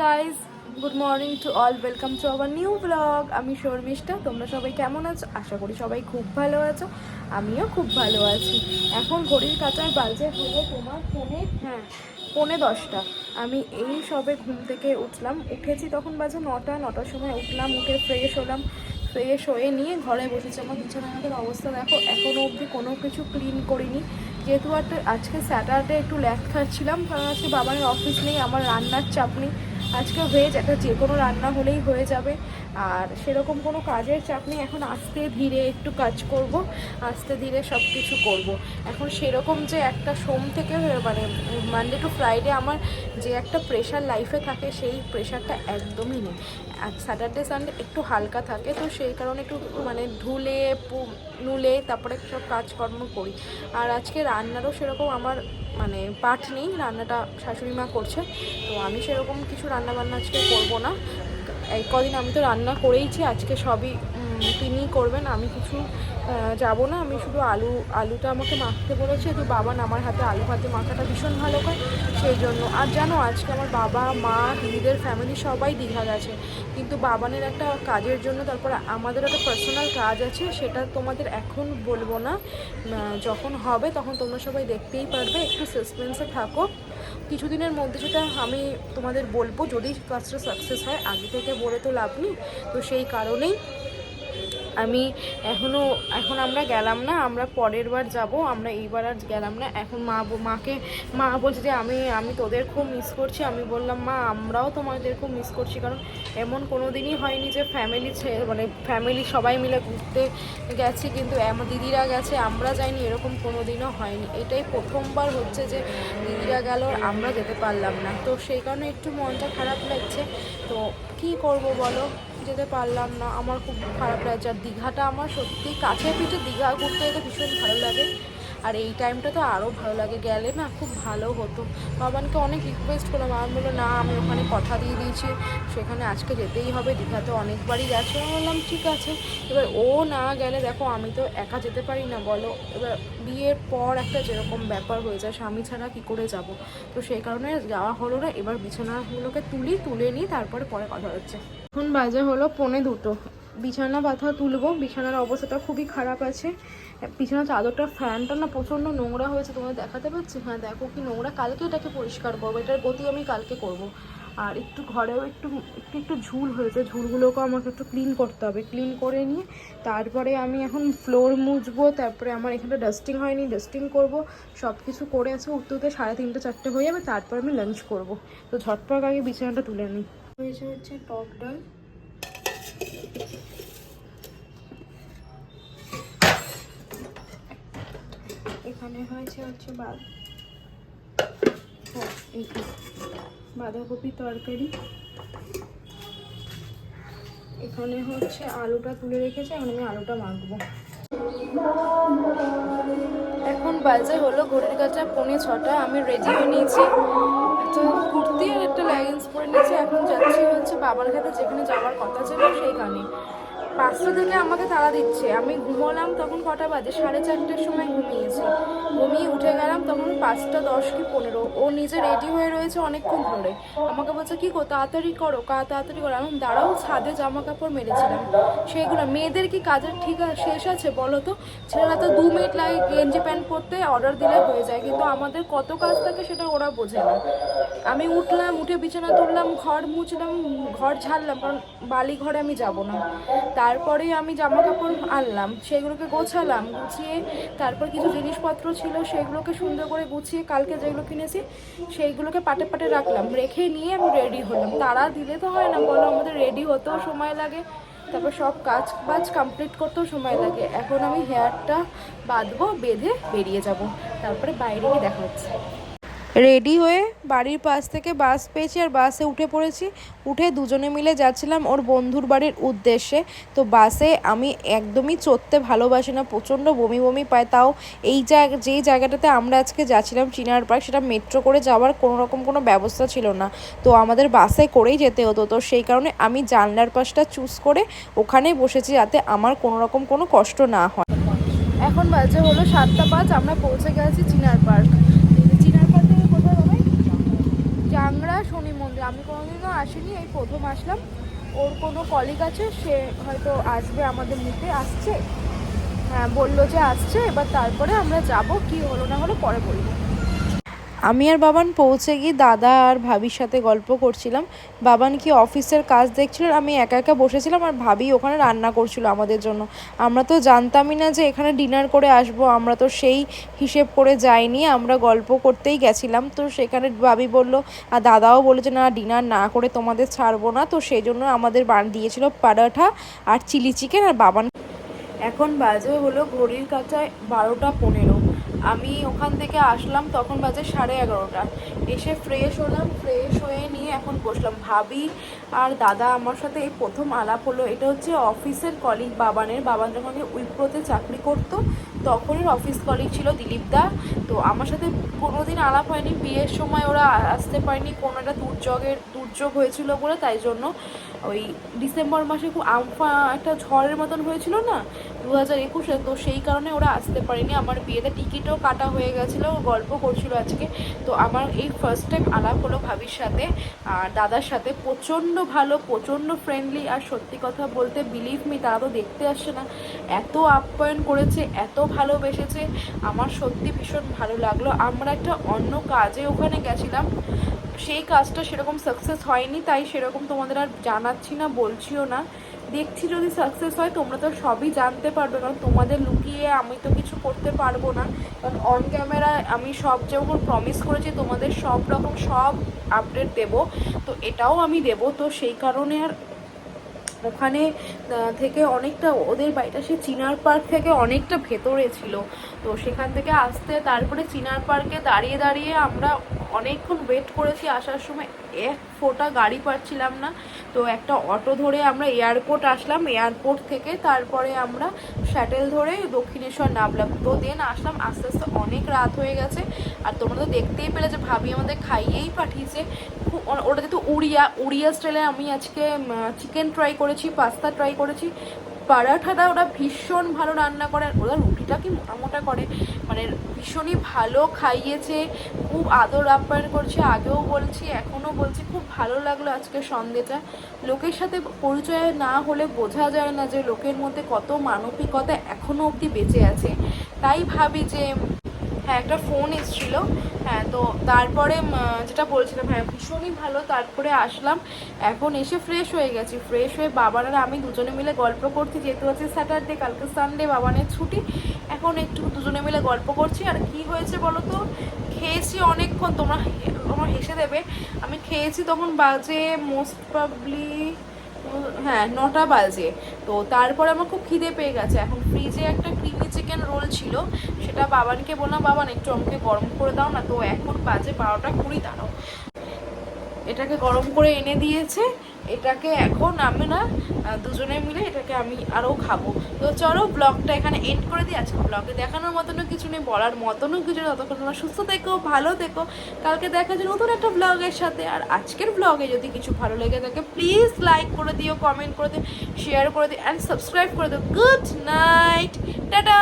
Guys, good morning to all, welcome to our new blog. আমি শর্মিষ্ঠা। তোমরা সবাই কেমন আছো? আশা করি সবাই খুব ভালো আছো। আমিও খুব ভালো আছি। এখন ঘড়ির কাঁটার বাজে হলো তোমার পৌনে 10টা। আমি এই সবে ঘুম থেকে উঠলাম, উঠেছি তখন বাজে 9টার সময় উঠলাম, উঠে ফ্রেশ হয়ে নিয়ে ঘরে বসেছি। আমার বিছানাঘাটের অবস্থা দেখো, এখনও অবধি কোনো কিছু ক্লিন করিনি, যেহেতু আজকে স্যাটারডে একটু ল্যাট খাচ্ছিলাম, কারণ আজকে বাবার অফিস নেই, আমার রান্নার চাপ নেই। আজকে ভেজ একটা যে কোনো রান্না হলেই হয়ে যাবে, আর সেরকম কোনো কাজের চাপ নেই। এখন আস্তে ধীরে একটু কাজ করব, আস্তে ধীরে সব কিছু করবো। এখন সেরকম যে একটা সোম থেকে মানে মানডে টু ফ্রাইডে আমার যে একটা প্রেশার লাইফে থাকে, সেই প্রেশারটা একদমই নেই। আর স্যাটারডে সানডে একটু হালকা থাকে, তো সেই কারণে একটু মানে নুলে তারপরে সব কাজকর্ম করি। আর আজকে রান্নারও সেরকম আমার মানে পাঠ নেই, রান্নাটা শাশুড়ি মা করছে, তো আমি সেরকম কিছু রান্নাবান্না আজকে করবো না। এই কদিন আমি তো রান্না করেইছি, আজকে সবই তিনিই করবেন, আমি কিছু যাব না। আমি শুধু আলুটা আমাকে মাখতে বলেছে, তো বাবান আমার হাতে আলু ভাতে মাখাটা ভীষণ ভালো করে, সেই জন্য। আর জানো, আজকে আমার বাবা মা দিদিদের ফ্যামিলি সবাই দীঘা গেছে, কিন্তু বাবানের একটা কাজের জন্য, তারপরে আমাদের একটা পার্সোনাল কাজ আছে, সেটা তোমাদের এখন বলবো না, যখন হবে তখন তোমরা সবাই দেখতেই পারবে। একটু সাসপেন্সে থাকো, কিছুদিনের মধ্যে সেটা আমি তোমাদের বলবো, যদি কাজটা সাকসেস হয়। আগে থেকে বলে তো লাভ নেই, তো সেই কারণেই আমি এখন আমরা গেলাম না, আমরা পরের বার যাব, আমরা এইবার আর গেলাম না। এখন মা বলছে যে আমি তোদের খুব মিস করছি। আমি বললাম, মা আমরাও তোমাদের খুব মিস করছি, কারণ এমন কোনো দিনই হয়নি যে ফ্যামিলি সবাই মিলে ঘুরতে গেছি, কিন্তু আমার দিদিরা গেছে আমরা যাইনি, এরকম কোনো দিনও হয়নি। এটাই প্রথমবার হচ্ছে যে দিদিরা গেল আর আমরা যেতে পারলাম না, তো সেই কারণে একটু মনটা খারাপ লাগছে। তো কী করব বলো, যেতে পারলাম না, আমার খুব খারাপ লাগছে। আর দীঘাটা আমার সত্যি কাছে পিঠে, দীঘা ঘুরতে যেতে ভীষণ ভালো লাগে, আর এই টাইমটা তো আরও ভালো লাগে, গেলে না খুব ভালো হতো। বাবানকে অনেক রিকোয়েস্ট করলাম, বাবান বললো না, আমি ওখানে কথা দিয়ে দিয়েছি, সেখানে আজকে যেতেই হবে, দীঘাতে অনেকবারই গেছে। আমি বললাম ঠিক আছে। এবার ও না গেলে দেখো, আমি তো একা যেতে পারি না বলো। এবার বিয়ের পর একটা যেরকম ব্যাপার হয়ে যায়, স্বামী ছাড়া কী করে যাব, তো সেই কারণে যাওয়া হলো না। এবার বিছানাগুলোকে তুলে নিই, তারপরে পরে কথা হচ্ছে। এখন বাজে হলো 1:45, বিছানা পাতা তুলবো। বিছানার অবস্থাটা খুবই খারাপ আছে, বিছানার চাদরটা ফ্যানটা না প্রচণ্ড নোংরা হয়েছে, তোমাদের দেখাতে পাচ্ছি, হ্যাঁ দেখো কি নোংরা। কালকে এটাকে পরিষ্কার করবো, এটার গতি আমি কালকে করব। আর একটু ঘরেও একটু ঝুল হয়েছে, ঝুলগুলোকেও আমাকে একটু ক্লিন করতে হবে। ক্লিন করে নিয়ে তারপরে আমি এখন ফ্লোর মুছবো, তারপরে আমার এখানে ডাস্টিং হয়নি, ডাস্টিং করব। সব কিছু করে আছে, উঠতে 3:30 4টে হয়ে যাবে, তারপর আমি লাঞ্চ করব। তো ঝটপট আগে বিছানাটা তুলে নিই। হচ্ছে টক ডাল, এখানে হচ্ছে বাঁধাকপি তরকারি, এখানে হচ্ছে আলুটা তুলে রেখেছে, এখন আমি আলুটা মাখবো। এখন বাজে হলো ঘড়ির কাছে 5:45, আমি রেডি হয়ে নিয়েছি, তো কুর্তি আর একটা লেগিংস পরে নিয়েছি। এখন যাচ্ছি হচ্ছে বাবার কাছে, যেখানে যাওয়ার কথা ছিল সেইখানে। 5টা থেকে আমাকে তাড়া দিচ্ছে, আমি ঘুমোলাম তখন কটা বাজে, 4:30টার সময় ঘুমিয়ে উঠে গেলাম তখন 5:10 কি 15। ও নিজে রেডি হয়ে রয়েছে অনেকক্ষণ ধরে, আমাকে বলছে কি গো তাড়াতাড়ি করো। আমি দাঁড়াও, ছাদে জামা কাপড় মেরেছিলাম, সেইগুলো। মেয়েদের কি কাজের শেষ আছে বলো তো? ছেলেরা তো 2 মিনিট লাগে গেঞ্জি প্যান্ট পরতে, অর্ডার দিলে হয়ে যায়, কিন্তু আমাদের কত কাজ থাকে সেটা ওরা বোঝে না। আমি উঠলাম, উঠে বিছানা তুললাম, ঘর মুছলাম, ঘর ঝাড়লাম, কারণ বালি ঘরে আমি যাব না। তারপরে আমি জামা কাপড় আনলাম, সেগুলোকে গোছালাম, গুছিয়ে তারপর কিছু জিনিসপত্র ছিল সেগুলোকে সুন্দর করে গুছিয়ে কালকে যেগুলো কিনেছি সেইগুলোকে পাটে পাটে রাখলাম, রেখে নিয়ে আমি রেডি হলাম। তারা দিলে তো হয় না বলো, আমাদের রেডি হতেও সময় লাগে, তারপর সব কাজ কমপ্লিট করতেও সময় লাগে। এখন আমি হেয়ারটা বাঁধবো, বেঁধে বেরিয়ে যাব, তারপরে বাইরে গিয়ে দেখা হচ্ছে। রেডি হয়ে বাড়ির পাশ থেকে বাস পেয়েছি, আর বাসে উঠে পড়েছি। উঠে দুজনে মিলে যাচ্ছিলাম ওর বন্ধুর বাড়ির উদ্দেশ্যে। তো বাসে আমি একদমই চড়তে ভালোবাসি না, প্রচণ্ড বমি বমি পায়। তাও যেই জায়গাটাতে আমরা আজকে যাচ্ছিলাম চিনার পার্ক, সেটা মেট্রো করে যাওয়ার কোনো ব্যবস্থা ছিল না, তো আমাদের বাসে করেই যেতে হতো। তো সেই কারণে আমি জানলার পাশটা চুজ করে ওখানেই বসেছি, যাতে আমার কোনো কষ্ট না হয়। এখন বাজে হলো 7:05, আমরা পৌঁছে গেছি চিনার পার্ক। ভাংড়া শনি মন্দির। আমি কোনোদিনও আসিনি, এই প্রথম আসলাম। ওর কোনো কলিগ আছে, সে হয়তো আসবে আমাদের নিতে, আসছে, হ্যাঁ বললো যে আসছে। এবার তারপরে আমরা যাব, কি হলো না হলো পরে বলবো। আমি আর বাবান পৌঁছে গিয়ে দাদা আর ভাবির সাথে গল্প করছিলাম। বাবান কি অফিসের কাজ দেখছিল, আমি একা একা বসেছিলাম, আর ভাবি ওখানে রান্না করছিল আমাদের জন্য। আমরা তো জানতামই না যে এখানে ডিনার করে আসবো, আমরা তো সেই হিসেব করে যাইনি, আমরা গল্প করতেই গেছিলাম। তো সেখানে ভাবি বলল, আর দাদাও বললো যে না, ডিনার না করে তোমাদের ছাড়বো না। তো সেই জন্য আমাদের দিয়েছিল পরাঠা আর চিলি চিকেন। আর বাবান এখন বাজে হলো ঘড়ির কাঁচায় 12টা 15। আমি ওখান থেকে আসলাম তখন বাজে 11:30। এসে ফ্রেশ হলাম, ফ্রেশ হয়ে নিয়ে এখন বসলাম। ভাবি আর দাদা আমার সাথে এই প্রথম আলাপ হলো। এটা হচ্ছে অফিসের কলিগ বাবানের। বাবান যখন উইপ্রোতে চাকরি করতো তখনই অফিস কলিগ ছিল দিলীপ দা। তো আমার সাথে কোনোদিন আলাপ হয়নি, বিয়ের সময় ওরা আসতে পারেনি, কোনো একটা দুর্যোগ হয়েছিল বলে, তাই জন্য ওই ডিসেম্বর মাসে খুব একটা ঝড়ের মতন হয়েছিল না 2021-এ, তো সেই কারণে ওরা আসতে পারেনি। আমার বিয়েতে টিকিটও কাটা হয়ে গেছিলো, গল্প করছিল আজকে। তো আমার এই ফার্স্ট টাইম আলাপ হলো ভাবির সাথে আর দাদার সাথে। প্রচণ্ড ভালো, প্রচণ্ড ফ্রেন্ডলি। আর সত্যি কথা বলতে বিলিভ মি, তারা তো দেখতে আসছে না, এত আপ্যায়ন করেছে, এত ভালোবেসেছে, আমার সত্যি ভীষণ ভালো লাগলো। আমরা একটা অন্য কাজে ওখানে গেছিলাম, সেই কাজটা সেরকম সাকসেস হয়নি, তাই সেরকম তোমাদের আর জানাচ্ছি না, বলছিও না। দেখছি যদি সাকসেস হয় তোমরা তো সবই জানতে পারবে, কারণ তোমাদের লুকিয়ে আমি তো কিছু করতে পারবো না। কারণ অন ক্যামেরায় আমি সব যেমন প্রমিস করেছি তোমাদের সব রকম সব আপডেট দেবো, তো এটাও আমি দেবো। তো সেই কারণে আর ওখানে থেকে অনেকটা, ওদের বাড়িটা সে চিনার পার্ক থেকে অনেকটা ভেতরে ছিল। তো সেখান থেকে আসতে তারপরে চিনার পার্কে দাঁড়িয়ে দাঁড়িয়ে আমরা অনেকক্ষণ ওয়েট করেছি। আসার সময় এক ফোঁটা গাড়ি পাচ্ছিলাম না, তো একটা অটো ধরে আমরা এয়ারপোর্ট আসলাম। এয়ারপোর্ট থেকে তারপরে আমরা শ্যাটেল ধরে দক্ষিণেশ্বর নামলাম। তো দেন আসলাম, আস্তে আস্তে অনেক রাত হয়ে গেছে। আর তোমরা তো দেখতেই পেলে যে ভাবি আমাদের খাইয়েই পাঠিয়েছে। ওটা যেহেতু উড়িয়া স্টাইলে আমি আজকে চিকেন ট্রাই করেছি, পাস্তা ট্রাই করেছি, পরাঠাটা ওরা ভীষণ ভালো রান্না করে, ওরা রুটিটা কি মোটা মোটা করে, মানে ভীষণই ভালো খাইয়েছে, খুব আদর আপ্যায়ন করছে। আগেও বলছি, এখনও বলছি, খুব ভালো লাগলো আজকে সন্ধ্যেটা। লোকের সাথে পরিচয় না হলে বোঝা যায় না যে লোকের মধ্যে কত মানবিকতা এখনও অবধি বেঁচে আছে। তাই ভাবি যে হ্যাঁ, একটা ফোন এসেছিল। হ্যাঁ, তো তারপরে যেটা বলছিলাম, হ্যাঁ ভীষণই ভালো। তারপরে আসলাম, এখন এসে ফ্রেশ হয়ে গেছি। ফ্রেশ হয়ে বাবানের আমি দুজনে মিলে গল্প করছি, যেহেতু আছে স্যাটারডে, কালকে সানডে, বাবানের ছুটি। এখন একটু দুজনে মিলে গল্প করছি। আর কি হয়েছে বলো তো, খেয়েছি অনেকক্ষণ, তোমরা হেসে দেবে। আমি খেয়েছি তখন বাজে মোস্ট প্রবলি হ্যাঁ 9টা বাজে। তো তারপরে আমার খুব খিদে পেয়ে গেছে। এখন ফ্রিজে একটা ক্রিমি চিকেন রোল ছিল, সেটা বাবানকে বললাম, বাবান একটু আমাকে গরম করে দাও না। তো এখন বাজে 12টা 20, দাঁড়াও, এটাকে গরম করে এনে দিয়েছে। এটাকে এখন আমরা দুজনে মিলে এটাকে আমি আরও খাবো। তো চলো ব্লগটা এখানে এন্ড করে দিই। আজকে ব্লগে দেখানোর মতনও কিছু নেই, বলার মতনও কিছু নেই। ততক্ষণ তোমরা সুস্থ থেকো, ভালো থেকো। কালকে দেখা যায় নতুন একটা ব্লগের সাথে। আর আজকের ব্লগে যদি কিছু ভালো লেগে থাকে প্লিজ লাইক করে দিও, কমেন্ট করে দিও, শেয়ার করে দিও অ্যান্ড সাবস্ক্রাইব করে দিও। Good night, tata.